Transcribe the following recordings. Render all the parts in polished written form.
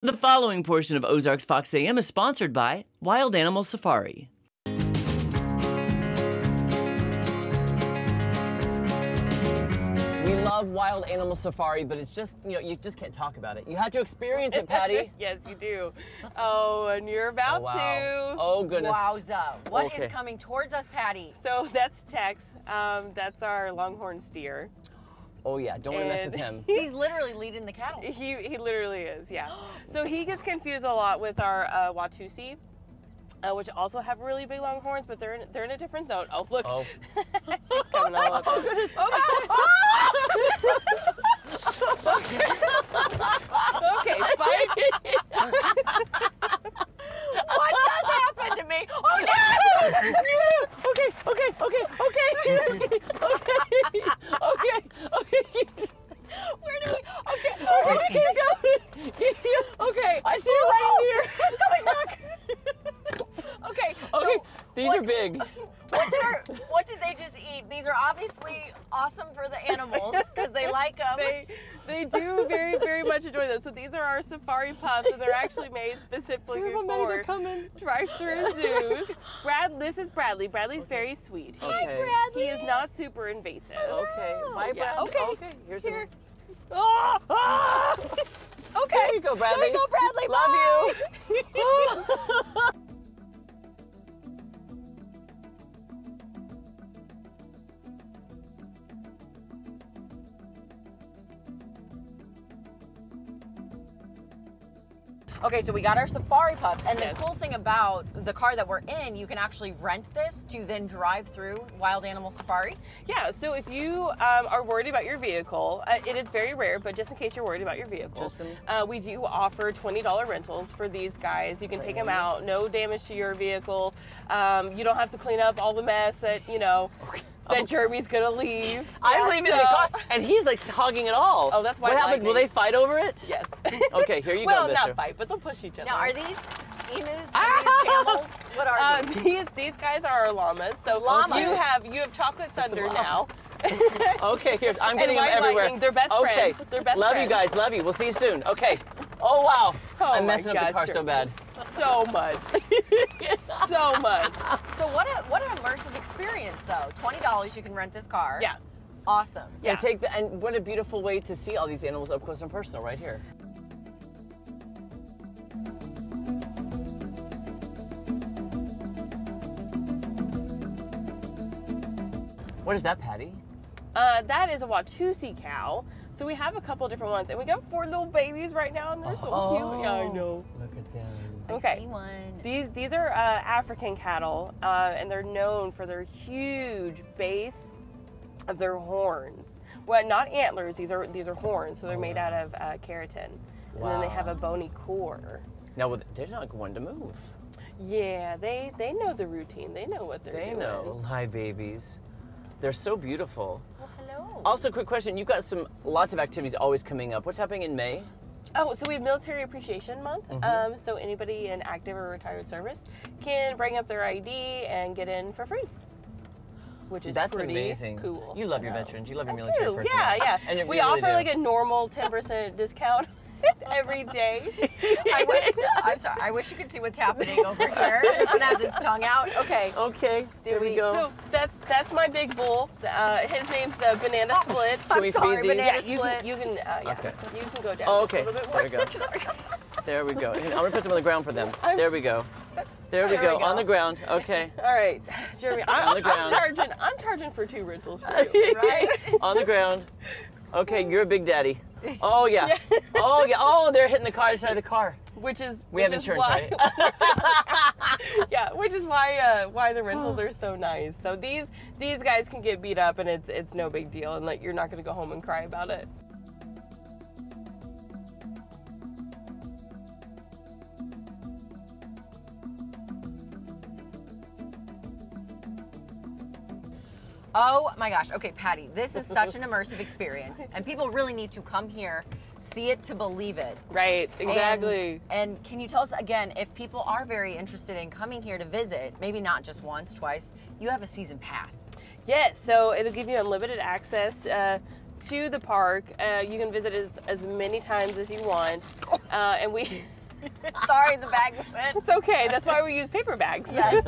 The following portion of Ozarks Fox AM is sponsored by Wild Animal Safari. We love Wild Animal Safari, but it's just, you just can't talk about it. You have to experience it, Patty. Yes, you do. Oh, and you're about to. Oh, goodness. Wowza. What is coming towards us, Patty? So that's Tex. That's our longhorn steer. Oh, yeah. Don't want to mess with him. He's literally leading the cattle. He literally is, yeah. So he gets confused a lot with our Watusi, which also have really big long horns, but they're in a different zone. Oh, look. Oh. She's coming all up. Oh, goodness. Oh, Okay, fight. What just happened to me? Oh, no! Okay. Where do we? Okay. Keep going. Okay. I see it right here. It's coming back. Okay. Okay. So These are big. What did they just eat? These are obviously awesome for the animals because they like them. They do very, very much enjoy them. So these are our safari pups, and they're actually made specifically for drive-through zoos. This is Bradley. Bradley's very sweet. Okay. Hi, Bradley. He is not super invasive. Okay. Bye, Yeah. Bradley. Okay. Here's Here. Ah! Okay. There you go, Bradley. There you go, Bradley. Love Bye. you. Okay, so we got our safari pups, and Yes. the cool thing about the car that we're in, you can actually rent this to then drive through Wild Animal Safari. Yeah, so if you are worried about your vehicle, it is very rare, but just in case you're worried about your vehicle, we do offer $20 rentals for these guys. You can take them out, no damage to your vehicle. You don't have to clean up all the mess that, that Jeremy's gonna leave. I'm leaving the car, and he's like hogging it all. Oh, that's why. What happened? Will they fight over it? Yes. Okay, here you well, go, mister. not fight, but they'll push each other. Now, are these emus? Are these camels? What are these? These guys are our llamas. So Llamas. you have chocolate thunder now. Okay, here I'm getting them White everywhere. Lightning, they're best okay. friends. They're best love friends. you guys. Love you. We'll see you soon. Okay. Oh wow. Oh, I'm my messing up the God, car so bad. So much. So much. So what an immersive experience, though. $20, you can rent this car. Yeah. Awesome. Yeah. And what a beautiful way to see all these animals up close and personal right here. What is that, Patty? That is a Watusi cow. So we have a couple different ones, and we got 4 little babies right now, and they're so cute. Yeah, I know. Look at them. Okay. I see one. These are African cattle, and they're known for their huge base of their horns. Well, not antlers. These are horns, so they're made out of keratin, and then they have a bony core. Now they're not going to move. Yeah, they know the routine. They know what they're doing. They know. Hi, babies. They're so beautiful. Well, hello. Also, quick question. You've got lots of activities always coming up. What's happening in May? Oh, so we have Military Appreciation Month. So anybody in active or retired service can bring up their ID and get in for free, which is pretty amazing. cool. You love your veterans. You love your I military do. personnel. Yeah. And We offer like a normal 10% discount every day. I'm sorry. I wish you could see what's happening over here. This one has its tongue out. Okay. Okay. There we go. So that's my big bull. His name's Banana Split. Can we sorry, feed these? Banana You Split. can Okay. you can go down Oh, just a okay. little bit There more. we go. There we go. I'm gonna put them on the ground for them. There we go. There we There go. we go. On the ground. Okay. All right, Jeremy. On the ground. I'm charging for 2 rentals for you, right? On the ground. Okay, you're a big daddy. Oh yeah. Oh yeah. Oh, they're hitting the car inside the car. Which is We have insurance, why, right? Yeah, which is why the rentals are so nice. So these guys can get beat up, and it's no big deal, and like you're not gonna go home and cry about it. Oh my gosh. Okay, Patty, this is such an immersive experience, and people really need to come here, see it to believe it. Right, exactly. And can you tell us again, if people are very interested in coming here to visit, maybe not just once, twice, you have a season pass. Yes, so it'll give you unlimited access to the park. You can visit as many times as you want. And we... Sorry, the bag went. It's okay. That's why we use paper bags. Yes.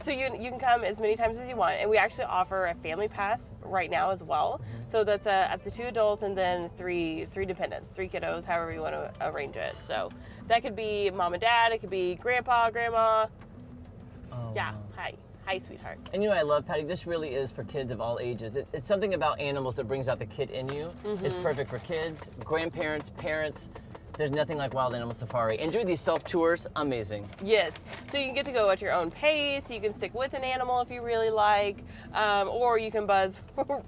So you can come as many times as you want, and we actually offer a family pass right now as well. So that's up to 2 adults and then three dependents, 3 kiddos, however you want to arrange it. So that could be mom and dad. It could be grandpa, grandma. Oh, Yeah. wow. Hi, sweetheart. And you know what I love, Patty? This really is for kids of all ages. It's something about animals that brings out the kid in you. It's perfect for kids, grandparents, parents. There's nothing like Wild Animal Safari. And doing these self-tours, amazing. Yes, so you can get to go at your own pace. You can stick with an animal if you really like, or you can buzz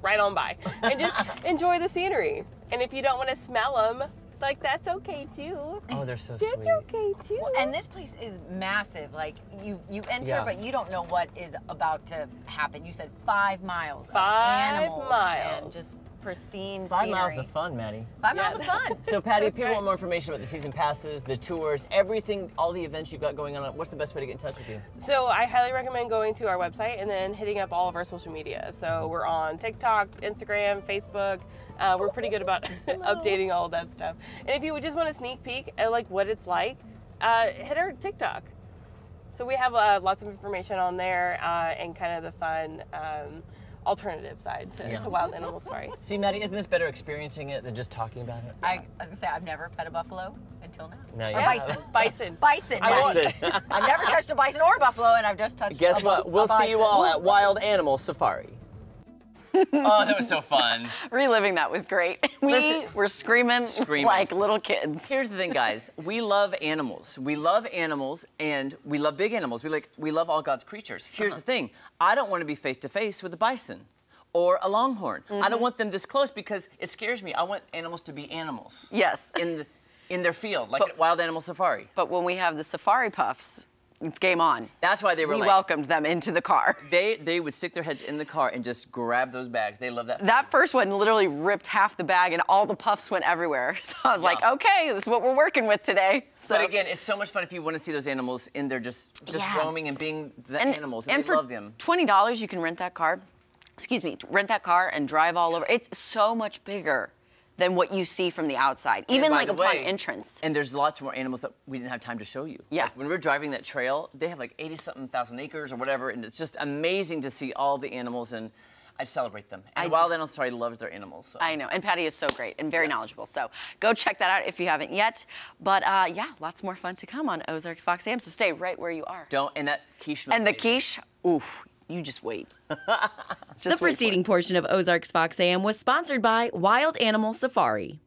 right on by and just enjoy the scenery. And if you don't want to smell them, like, that's okay too. Oh, they're so That's sweet. okay too. Well, and this place is massive. Like, you enter, Yeah. but you don't know what is about to happen. You said 5 miles. 5 of animals miles. and just pristine 5 scenery. miles of fun, Maddie. 5 miles Yeah. of fun. So, Patty, if That's people right. want more information about the season passes, the tours, everything, all the events you've got going on, what's the best way to get in touch with you? So I highly recommend going to our website and then hitting up all of our social media. So we're on TikTok, Instagram, Facebook. We're pretty good about updating all of that stuff. And if you would just want a sneak peek at like what it's like, hit our TikTok. So we have lots of information on there and kind of the fun alternative side to Wild Animal Safari. See, Maddie, isn't this better experiencing it than just talking about it? I was gonna say I've never fed a buffalo until now. No, you Or haven't. bison. Bison. Bison. I yes. won't- I've never touched a bison or a buffalo, and I've just touched. Guess a what? bu- We'll a see you bison. all at Wild Animal Safari. Oh, that was so fun. Reliving that was great. We Listen- were screaming like little kids. Here's the thing, guys. We love animals. We love animals, and we love big animals. We love all God's creatures. Here's the thing. I don't want to be face to face with a bison or a longhorn. I don't want them this close because it scares me. I want animals to be animals. Yes. In their field, like at Wild Animal Safari. But when we have the safari puffs, it's game on. That's why they were We like, welcomed them into the car. they would stick their heads in the car and just grab those bags. They love that. That first one literally ripped half the bag and all the puffs went everywhere. So I was like, Yeah. okay, this is what we're working with today. So, But again, it's so much fun if you want to see those animals in there just Yeah. roaming and being the animals. And they for love them. $20, you can rent that car. Rent that car and drive all over. It's so much bigger than what you see from the outside, even by like the upon way, entrance. And there's lots more animals that we didn't have time to show you. Yeah. Like when we were driving that trail, they have like 80-something thousand acres or whatever, and it's just amazing to see all the animals, and I celebrate them. And Wild Animal Safari loves their animals. So. I know, and Patty is so great and very Yes. knowledgeable. So go check that out if you haven't yet. But yeah, lots more fun to come on Ozarks Fox AM. So stay right where you are. And that quiche smells And the amazing. quiche, oof, you just wait. The preceding portion of Ozarks Fox AM was sponsored by Wild Animal Safari.